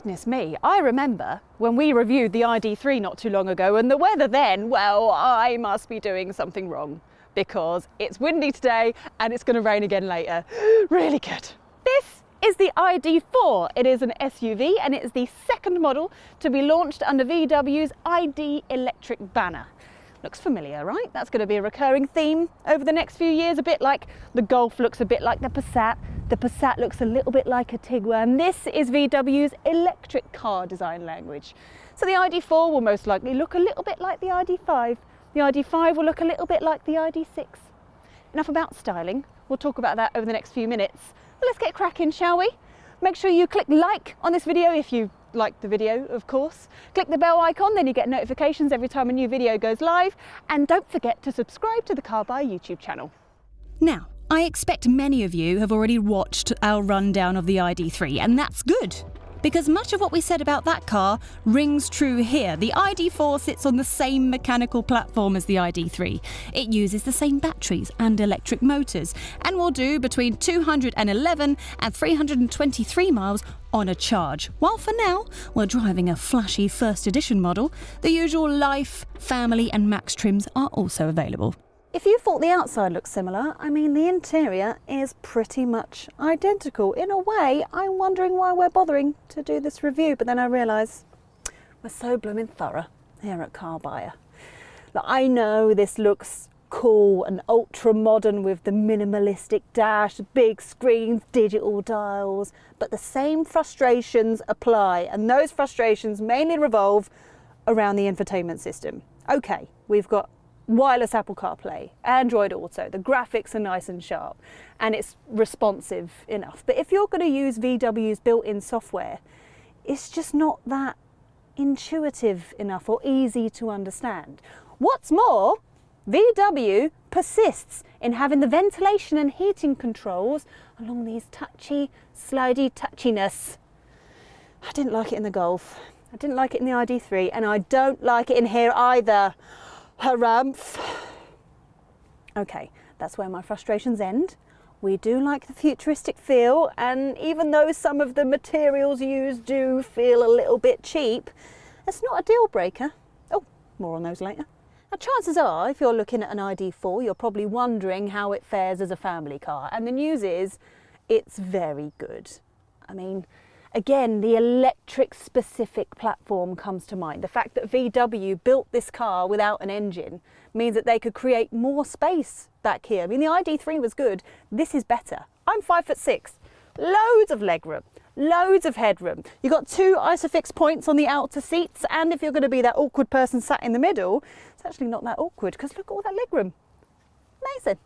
Goodness me, I remember when we reviewed the ID.3 not too long ago, and the weather then, well, I must be doing something wrong because it's windy today and it's going to rain again later. Really good. This is the ID.4. It is an SUV and it is the second model to be launched under VW's ID electric banner. Looks familiar, right? That's going to be a recurring theme over the next few years, a bit like the Golf looks a bit like the Passat looks a little bit like a Tiguan. This is VW's electric car design language. So the ID.4 will most likely look a little bit like the ID.5. The ID.5 will look a little bit like the ID.6. Enough about styling. We'll talk about that over the next few minutes. But let's get cracking, shall we? Make sure you click like on this video if you like the video, of course. Click the bell icon, then you get notifications every time a new video goes live. And don't forget to subscribe to the Carbuyer YouTube channel. Now, I expect many of you have already watched our rundown of the ID.3, and that's good, because much of what we said about that car rings true here. The ID.4 sits on the same mechanical platform as the ID.3. It uses the same batteries and electric motors, and will do between 211 and 323 miles on a charge. While for now, we're driving a flashy first edition model, the usual Life, Family and Max trims are also available. If you thought the outside looked similar, I mean, the interior is pretty much identical. In a way, I'm wondering why we're bothering to do this review, but then I realise we're so blooming thorough here at Carbuyer. Look, I know this looks cool and ultra modern with the minimalistic dash, big screens, digital dials, but the same frustrations apply, and those frustrations mainly revolve around the infotainment system. Okay, we've got wireless Apple CarPlay, Android Auto, the graphics are nice and sharp and it's responsive enough. But if you're going to use VW's built-in software, it's just not that intuitive enough or easy to understand. What's more, VW persists in having the ventilation and heating controls along these touchy, slidey touchiness. I didn't like it in the Golf, I didn't like it in the ID.3, and I don't like it in here either. Harumph. Okay, that's where my frustrations end. We do like the futuristic feel, and even though some of the materials used do feel a little bit cheap, it's not a deal breaker. Oh, more on those later. Now, chances are, if you're looking at an ID.4, you're probably wondering how it fares as a family car, and the news is it's very good. I mean, again, the electric specific platform comes to mind. The fact that VW built this car without an engine means that they could create more space back here. I mean, the ID.3 was good. This is better. I'm 5'6", loads of legroom, loads of headroom. You've got 2 ISOFIX points on the outer seats, and if you're going to be that awkward person sat in the middle, it's actually not that awkward because look at all that legroom. Amazing.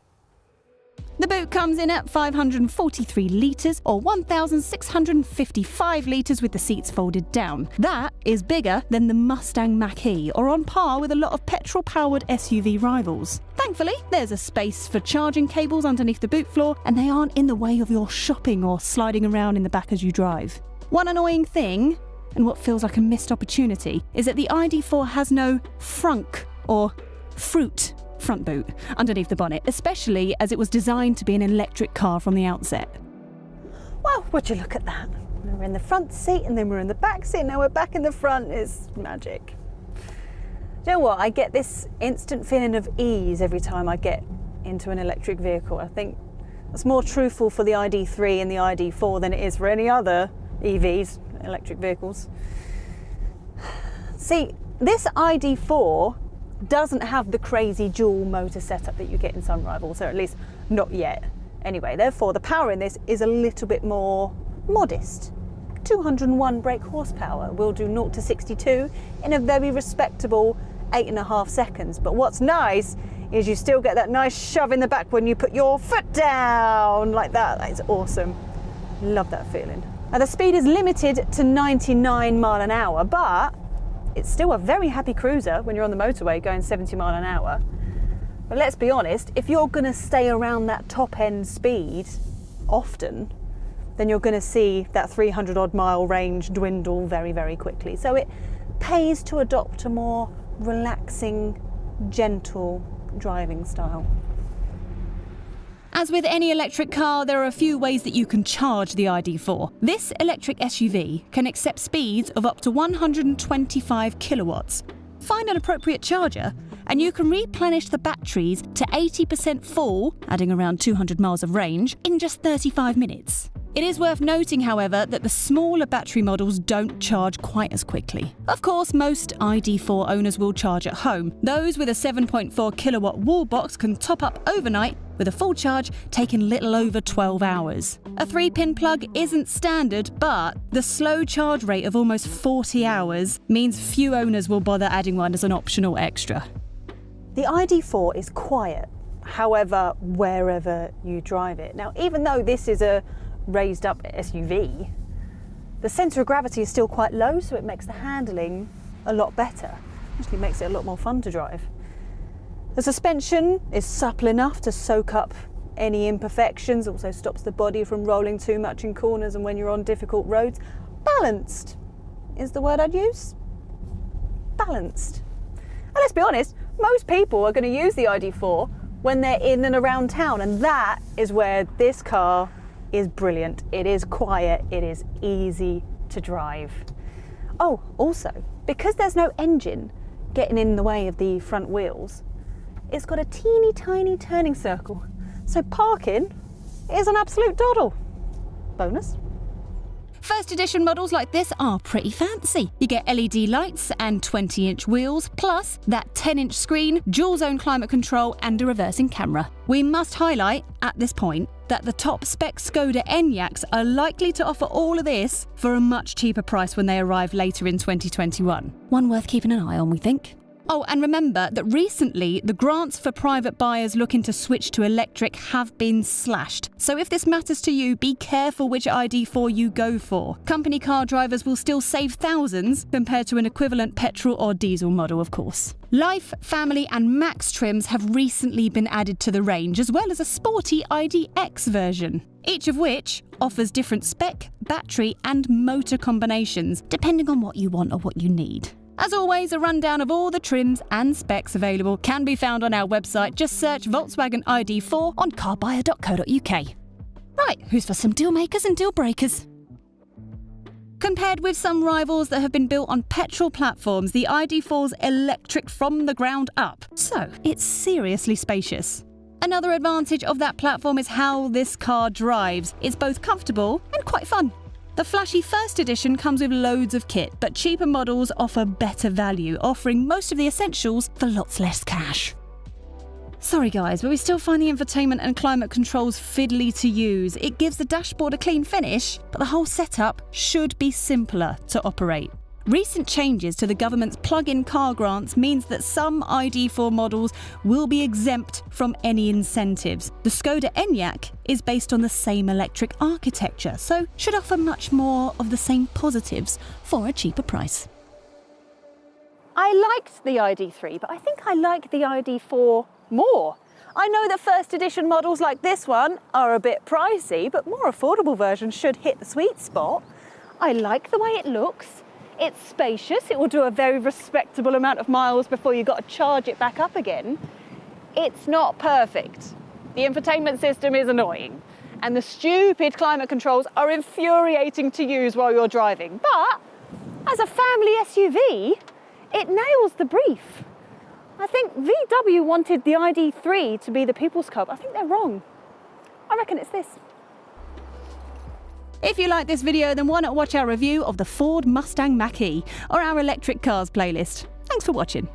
The boot comes in at 543 litres or 1,655 litres with the seats folded down. That is bigger than the Mustang Mach-E, or on par with a lot of petrol-powered SUV rivals. Thankfully, there's a space for charging cables underneath the boot floor, and they aren't in the way of your shopping or sliding around in the back as you drive. One annoying thing, and what feels like a missed opportunity, is that the ID.4 has no frunk or fruit front boot underneath the bonnet, especially as it was designed to be an electric car from the outset. Well, would you look at that? We're in the front seat and then we're in the back seat, now we're back in the front. It's magic. Do you know what? I get this instant feeling of ease every time I get into an electric vehicle. I think that's more truthful for the ID.3 and the ID.4 than it is for any other EVs, electric vehicles. See, this ID.4 doesn't have the crazy dual motor setup that you get in some rivals, or at least not yet. Anyway, therefore the power in this is a little bit more modest. 201 brake horsepower will do 0 to 62 in a very respectable 8.5 seconds. But what's nice is you still get that nice shove in the back when you put your foot down like that. That is awesome. Love that feeling. Now the speed is limited to 99 miles an hour, but it's still a very happy cruiser when you're on the motorway going 70 miles an hour. But let's be honest, if you're going to stay around that top end speed often, then you're going to see that 300 odd mile range dwindle very, very quickly. So it pays to adopt a more relaxing, gentle driving style. As with any electric car, there are a few ways that you can charge the ID.4. This electric SUV can accept speeds of up to 125 kilowatts. Find an appropriate charger, and you can replenish the batteries to 80% full, adding around 200 miles of range, in just 35 minutes. It is worth noting, however, that the smaller battery models don't charge quite as quickly. Of course, most ID.4 owners will charge at home. Those with a 7.4 kilowatt wall box can top up overnight, with a full charge taking little over 12 hours. A 3-pin plug isn't standard, but the slow charge rate of almost 40 hours means few owners will bother adding one as an optional extra. The ID.4 is quiet, however, wherever you drive it. Now, even though this is a raised up SUV, the centre of gravity is still quite low, so it makes the handling a lot better. Actually makes it a lot more fun to drive. The suspension is supple enough to soak up any imperfections, also stops the body from rolling too much in corners and when you're on difficult roads. Balanced is the word I'd use. Balanced. And let's be honest, most people are going to use the ID.4 when they're in and around town, and that is where this car is brilliant. It is quiet, it is easy to drive. Oh, also, because there's no engine getting in the way of the front wheels, it's got a teeny tiny turning circle, so parking is an absolute doddle. Bonus. First edition models like this are pretty fancy. You get LED lights and 20-inch wheels, plus that 10-inch screen, dual-zone climate control and a reversing camera. We must highlight, at this point, that the top-spec Skoda Enyaqs are likely to offer all of this for a much cheaper price when they arrive later in 2021. One worth keeping an eye on, we think. Oh, and remember that recently the grants for private buyers looking to switch to electric have been slashed. So if this matters to you, be careful which ID.4 you go for. Company car drivers will still save thousands compared to an equivalent petrol or diesel model, of course. Life, Family and Max trims have recently been added to the range, as well as a sporty IDX version, each of which offers different spec, battery and motor combinations, depending on what you want or what you need. As always, a rundown of all the trims and specs available can be found on our website. Just search Volkswagen ID.4 on carbuyer.co.uk. Right, who's for some deal makers and deal breakers? Compared with some rivals that have been built on petrol platforms, the ID.4's electric from the ground up, so it's seriously spacious. Another advantage of that platform is how this car drives. It's both comfortable and quite fun. The flashy first edition comes with loads of kit, but cheaper models offer better value, offering most of the essentials for lots less cash. Sorry guys, but we still find the infotainment and climate controls fiddly to use. It gives the dashboard a clean finish, but the whole setup should be simpler to operate. Recent changes to the government's plug-in car grants means that some ID.4 models will be exempt from any incentives. The Skoda Enyaq is based on the same electric architecture, so should offer much more of the same positives for a cheaper price. I liked the ID.3, but I think I like the ID.4 more. I know that first edition models like this one are a bit pricey, but more affordable versions should hit the sweet spot. I like the way it looks. It's spacious, it will do a very respectable amount of miles before you've got to charge it back up again. It's not perfect. The infotainment system is annoying, and the stupid climate controls are infuriating to use while you're driving. But as a family SUV, it nails the brief. I think VW wanted the ID.3 to be the people's car, but I think they're wrong. I reckon it's this. If you like this video, then why not watch our review of the Ford Mustang Mach-E or our electric cars playlist. Thanks for watching.